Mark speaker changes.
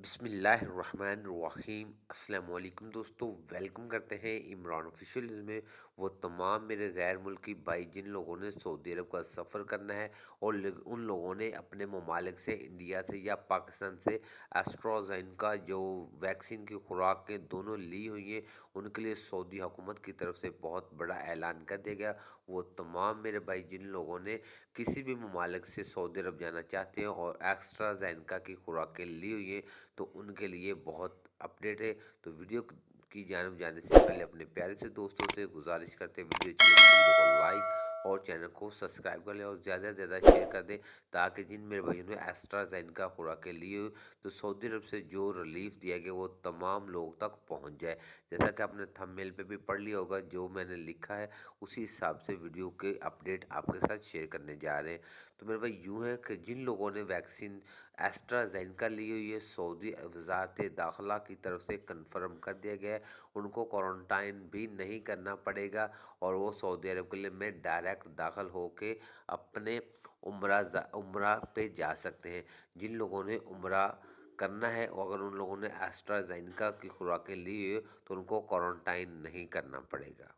Speaker 1: بسم اللہ الرحمن الرحیم۔ السلام علیکم دوستو، ویلکم کرتے ہیں عمران آفیشیل میں۔ وہ تمام میرے غیر ملکی بھائی جن لوگوں نے سعودی عرب کا سفر کرنا ہے اور ان لوگوں نے اپنے ممالک سے، انڈیا سے یا پاکستان سے اسٹر زینکا جو ویکسین کی خوراکیں دونوں لی ہوئی ہیں، ان کے لیے سعودی حکومت کی طرف سے بہت بڑا اعلان کر دیا گیا۔ وہ تمام میرے بھائی جن لوگوں نے کسی بھی ممالک سے سعودی عرب جانا چاہتے ہیں اور ایکسٹرا زینکا کی خوراکیں لی ہوئی ہیں تو ان کے لیے بہت اپڈیٹ ہے۔ تو ویڈیو کی جانب جانے سے پہلے اپنے پیارے سے دوستوں سے گزارش کرتے ہیں ویڈیو اچھی لگے تو ویڈیو کو لائک اور چینل کو سبسکرائب کر لیں اور زیادہ سے زیادہ شیئر کر دیں، تاکہ جن میرے بھائیوں نے ایکسٹرا زینکا خوراکیں لی ہوئی تو سعودی عرب سے جو ریلیف دیا گیا وہ تمام لوگوں تک پہنچ جائے۔ جیسا کہ آپ نے تھمبنیل پہ بھی پڑھ لیا ہوگا، جو میں نے لکھا ہے اسی حساب سے ویڈیو کے اپڈیٹ آپ کے ساتھ شیئر کرنے جا رہے ہیں۔ تو میرے بھائی یوں ہے کہ جن لوگوں نے ویکسین اسٹر زینکا لی ہوئی ہے، سعودی وزارت داخلہ کی طرف سے کنفرم کر دیا گیا ہے، ان کو کوارنٹائن بھی نہیں کرنا پڑے گا اور وہ سعودی عرب کے لیے میں ڈائریکٹ داخل ہو کے اپنے عمرہ پہ جا سکتے ہیں۔ جن لوگوں نے عمرہ کرنا ہے، اگر ان لوگوں نے اسٹر زینکا کی خوراکیں لی ہے تو ان کو کوارنٹائن نہیں کرنا پڑے گا۔